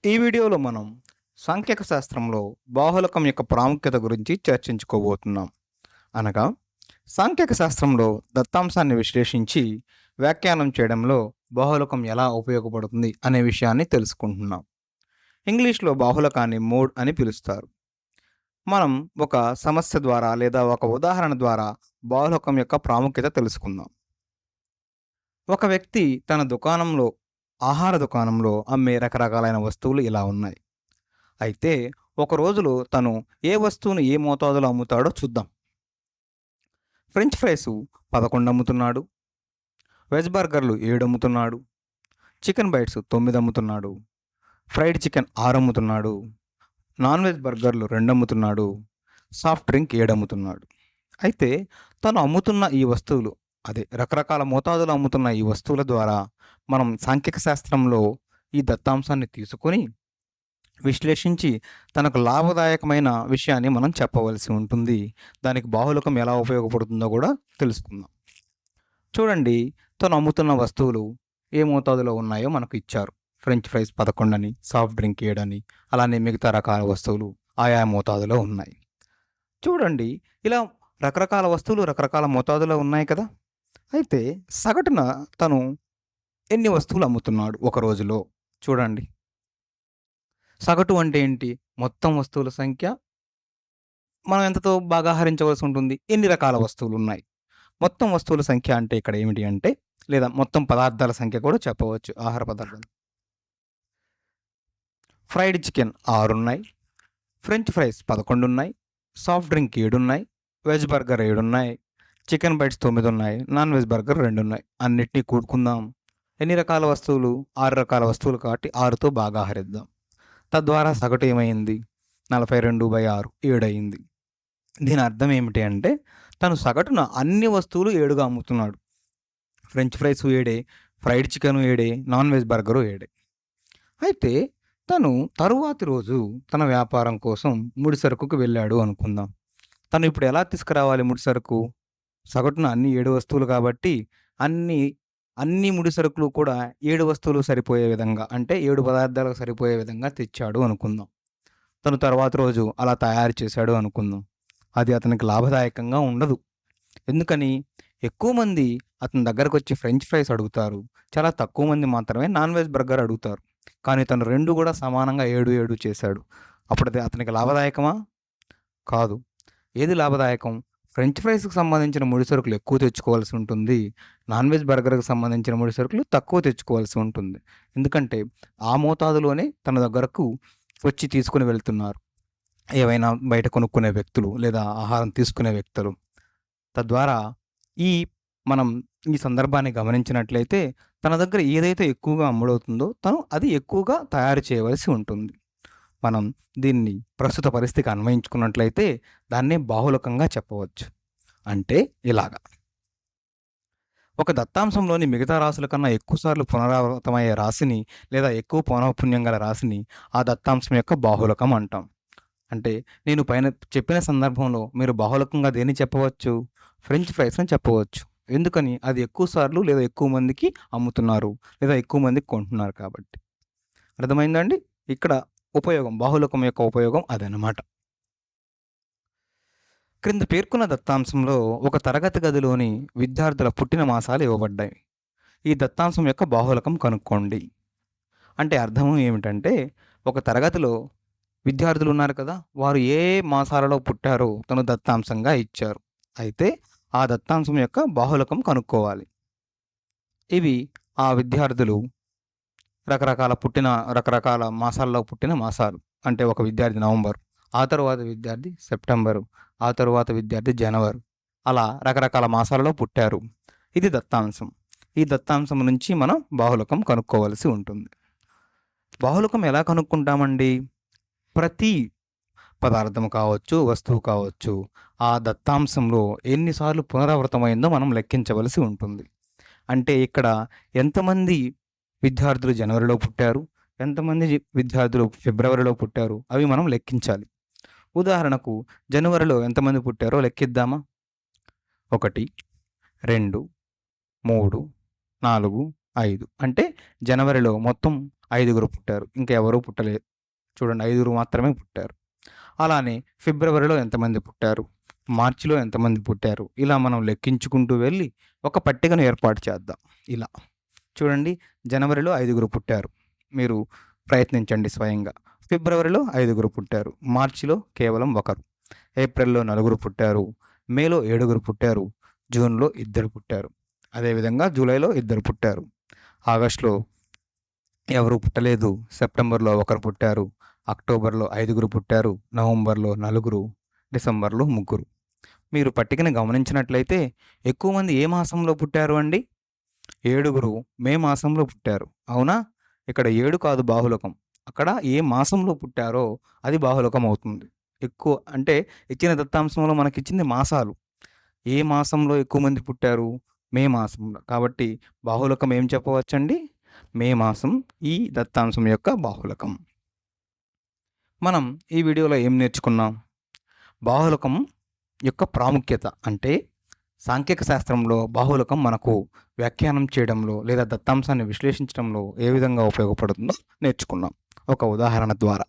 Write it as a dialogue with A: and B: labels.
A: ఈ వీడియోలో మనం సాంఖ్యక శాస్త్రంలో బాహుళకం యొక్క ప్రాముఖ్యత గురించి చర్చించుకోబోతున్నాం. అనగా సాంఖ్యక శాస్త్రంలో దత్తాంశాన్ని విశ్లేషించి వ్యాఖ్యానం చేయడంలో బాహుళకం ఎలా ఉపయోగపడుతుంది అనే విషయాన్ని తెలుసుకుంటున్నాం. ఇంగ్లీష్లో బాహుళకాన్ని మోడ్ అని పిలుస్తారు. మనం ఒక సమస్య ద్వారా లేదా ఒక ఉదాహరణ ద్వారా బాహుళకం యొక్క ప్రాముఖ్యత తెలుసుకుందాం. ఒక వ్యక్తి తన ఆహార దుకాణంలో అమ్మే రకరకాలైన వస్తువులు ఇలా ఉన్నాయి. అయితే ఒక రోజులో తను ఏ వస్తువును ఏ మోతాదులో అమ్ముతాడో చూద్దాం. ఫ్రెంచ్ ఫ్రైస్ 11 అమ్ముతున్నాడు, వెజ్ బర్గర్లు 7 అమ్ముతున్నాడు, చికెన్ బైట్స్ 9 అమ్ముతున్నాడు, ఫ్రైడ్ చికెన్ 6 అమ్ముతున్నాడు, నాన్ వెజ్ బర్గర్లు 2 అమ్ముతున్నాడు, సాఫ్ట్ డ్రింక్ 7 అమ్ముతున్నాడు. అయితే తను అమ్ముతున్న ఈ వస్తువులు రకరకాల మోతాదులో అమ్ముతున్న ఈ వస్తువుల ద్వారా మనం సాంఖ్యక శాస్త్రంలో ఈ దత్తాంశాన్ని తీసుకొని విశ్లేషించి తనకు లాభదాయకమైన విషయాన్ని మనం చెప్పవలసి ఉంటుంది. దానికి బాహుళకం ఎలా ఉపయోగపడుతుందో కూడా తెలుసుకుందాం. చూడండి, తను అమ్ముతున్న వస్తువులు ఏ మోతాదులో ఉన్నాయో మనకు ఇచ్చారు. ఫ్రెంచ్ ఫ్రైస్ 11 అని, సాఫ్ట్ డ్రింక్ 7 అని, అలానే మిగతా రకాల వస్తువులు ఆయా మోతాదులో ఉన్నాయి. చూడండి, ఇలా రకరకాల వస్తువులు రకరకాల మోతాదులో ఉన్నాయి కదా. అయితే సగటున తను ఎన్ని వస్తువులు అమ్ముతున్నాడు ఒక రోజులో? చూడండి, సగటు అంటే ఏంటి? మొత్తం వస్తువుల సంఖ్య మనం ఎంతతో భాగాహరించవలసి ఉంటుంది? ఎన్ని రకాల వస్తువులు ఉన్నాయి? మొత్తం వస్తువుల సంఖ్య అంటే ఇక్కడ ఏమిటి అంటే, లేదా మొత్తం పదార్థాల సంఖ్య కూడా చెప్పవచ్చు. ఆహార పదార్థాలు. ఫ్రైడ్ చికెన్ 6 ఉన్నాయి, ఫ్రెంచ్ ఫ్రైస్ 11 ఉన్నాయి, సాఫ్ట్ డ్రింక్ 7 ఉన్నాయి, వెజ్ బర్గర్ 7 ఉన్నాయి, చికెన్ బైట్స్ 9 ఉన్నాయి, నాన్ వెజ్ బర్గర్ 2 ఉన్నాయి. అన్నిటినీ కూడుకుందాం. ఎన్ని రకాల వస్తువులు? 6 రకాల వస్తువులు కాబట్టి 6తో భాగాహరిద్దాం. తద్వారా సగటు ఏమైంది? 42/6 7 అయింది. దీని అర్థం ఏమిటి అంటే, తను సగటున అన్ని వస్తువులు 7గా అమ్ముతున్నాడు. French fries 7, fried chicken 7, non veg burger 7. అయితే తను తరువాతి రోజు తన వ్యాపారం కోసం ముడి సరుకుకు వెళ్ళాడు అనుకుందాం. తను ఇప్పుడు ఎలా తీసుకురావాలి ముడి సరుకు? సగటున అన్ని 7 వస్తువులు కాబట్టి అన్ని ముడి సరుకులు కూడా 7 వస్తువులు సరిపోయే విధంగా, అంటే 7 పదార్థాలకు సరిపోయే విధంగా తెచ్చాడు అనుకుందాం. తను తర్వాత రోజు అలా తయారు చేశాడు అనుకుందాం. అది అతనికి లాభదాయకంగా ఉండదు. ఎందుకని? ఎక్కువ మంది అతని దగ్గరకు వచ్చి ఫ్రెంచ్ ఫ్రైస్ అడుగుతారు. చాలా తక్కువ మంది మాత్రమే నాన్ వెజ్ బర్గర్ అడుగుతారు. కానీ తను 2 కూడా సమానంగా 7 చేశాడు. అప్పుడు అది అతనికి లాభదాయకమా? కాదు. ఏది లాభదాయకం? ఫ్రెంచ్ ఫ్రైస్కి సంబంధించిన ముడి సరుకులు ఎక్కువ తెచ్చుకోవాల్సి ఉంటుంది. నాన్ వెజ్ బర్గర్కి సంబంధించిన ముడి సరుకులు తక్కువ తెచ్చుకోవాల్సి ఉంటుంది. ఎందుకంటే ఆ మోతాదులోనే తన దగ్గరకు వచ్చి తీసుకుని వెళ్తున్నారు ఏవైనా బయట కొనుక్కునే వ్యక్తులు లేదా ఆహారం తీసుకునే వ్యక్తులు. తద్వారా మనం ఈ సందర్భాన్ని గమనించినట్లయితే తన దగ్గర ఏదైతే ఎక్కువగా అమ్ముడవుతుందో తను అది ఎక్కువగా తయారు చేయవలసి ఉంటుంది. మనం దీన్ని ప్రస్తుత పరిస్థితికి అన్వయించుకున్నట్లయితే దాన్నే బాహుళకంగా చెప్పవచ్చు. అంటే ఇలాగా, ఒక దత్తాంశంలోని మిగతా రాశుల కన్నా ఎక్కువసార్లు పునరావృతమయ్యే రాశిని లేదా ఎక్కువ పౌనఃపున్యం గల రాశిని ఆ దత్తాంశం యొక్క బాహుళకం అంటాం. అంటే నేను పైన చెప్పిన సందర్భంలో మీరు బాహుళకంగా దేన్ని చెప్పవచ్చు? ఫ్రెంచ్ ఫ్రైస్ని చెప్పవచ్చు. ఎందుకని? అది ఎక్కువ సార్లు లేదా ఎక్కువ మందికి అమ్ముతున్నారు లేదా ఎక్కువ మందికి కొంటున్నారు కాబట్టి. అర్థమైందండి? ఇక్కడ ఉపయోగం, బాహుళకం యొక్క ఉపయోగం అదనమాట. క్రింద పేర్కొన్న దత్తాంశంలో ఒక తరగతి గదిలోని విద్యార్థుల పుట్టిన మాసాలు ఇవ్వబడ్డాయి. ఈ దత్తాంశం యొక్క బాహుళకం కనుక్కోండి. అంటే అర్థం ఏమిటంటే, ఒక తరగతిలో విద్యార్థులు ఉన్నారు కదా, వారు ఏ మాసాలలో పుట్టారో తను దత్తాంశంగా ఇచ్చారు. అయితే ఆ దత్తాంశం యొక్క బాహుళకం కనుక్కోవాలి. ఇవి ఆ విద్యార్థులు రకరకాల మాసాల్లో పుట్టిన మాసాలు. అంటే ఒక విద్యార్థి నవంబర్, ఆ తరువాత విద్యార్థి సెప్టెంబరు, ఆ తరువాత విద్యార్థి జనవరి, అలా రకరకాల మాసాలలో పుట్టారు. ఇది దత్తాంశం. ఈ దత్తాంశం నుంచి మనం బాహుళకం కనుక్కోవలసి ఉంటుంది. బాహుళకం ఎలా కనుక్కుంటామండి? ప్రతి పదార్థం కావచ్చు, వస్తువు కావచ్చు, ఆ దత్తాంశంలో ఎన్నిసార్లు పునరావృతమైందో మనం లెక్కించవలసి ఉంటుంది. అంటే ఇక్కడ ఎంతమంది విద్యార్థులు జనవరిలో పుట్టారు, ఎంతమంది విద్యార్థులు ఫిబ్రవరిలో పుట్టారు, అవి మనం లెక్కించాలి. ఉదాహరణకు జనవరిలో ఎంతమంది పుట్టారో లెక్కిద్దామా? 1, 2, 3, 4, 5 అంటే జనవరిలో మొత్తం 5గురు పుట్టారు. ఇంకా ఎవరు పుట్టలేదు. చూడండి 5గురు మాత్రమే పుట్టారు. అలానే ఫిబ్రవరిలో ఎంతమంది పుట్టారు? మార్చిలో ఎంతమంది పుట్టారు? ఇలా మనం లెక్కించుకుంటూ వెళ్ళి ఒక పట్టికను ఏర్పాటు చేద్దాం. ఇలా చూడండి జనవరిలో 5గురు పుట్టారు. మీరు ప్రయత్నించండి స్వయంగా. ఫిబ్రవరిలో 5గురు పుట్టారు. మార్చిలో కేవలం 1, ఏప్రిల్‌లో 4గురు పుట్టారు. మేలో 7గురు పుట్టారు. జూన్‌లో 2 పుట్టారు. అదేవిధంగా జూలైలో 2 పుట్టారు. ఆగస్టులో ఎవరు పుట్టలేదు. సెప్టెంబర్‌లో 1 పుట్టారు. అక్టోబర్‌లో 5గురు పుట్టారు. నవంబర్‌లో 4గురు. డిసెంబర్‌లో 3గురు. మీరు పట్టికను గమనించినట్లయితే ఎక్కువ మంది ఏ మాసంలో పుట్టారు అండి? 7గురు మే మాసంలో పుట్టారు. అవునా? ఇక్కడ 7 కాదు బాహుళకం. అక్కడ ఏ మాసంలో పుట్టారో అది బాహుళకం అవుతుంది. ఎక్కువ అంటే ఇచ్చిన దత్తాంశంలో మనకిచ్చింది మాసాలు. ఏ మాసంలో ఎక్కువ మంది పుట్టారు? మే మాసంలో. కాబట్టి బాహుళకం ఏం చెప్పవచ్చండి? మే మాసం ఈ దత్తాంశం యొక్క బాహుళకం. మనం ఈ వీడియోలో ఏం నేర్చుకున్నాం? బాహుళకం యొక్క ప్రాముఖ్యత అంటే సాంఖ్యక శాస్త్రంలో బాహుళకం మనకు వ్యాఖ్యానం చేయడంలో లేదా దత్తాంశాన్ని విశ్లేషించడంలో ఏ విధంగా ఉపయోగపడుతుందో నేర్చుకున్నాం ఒక ఉదాహరణ ద్వారా.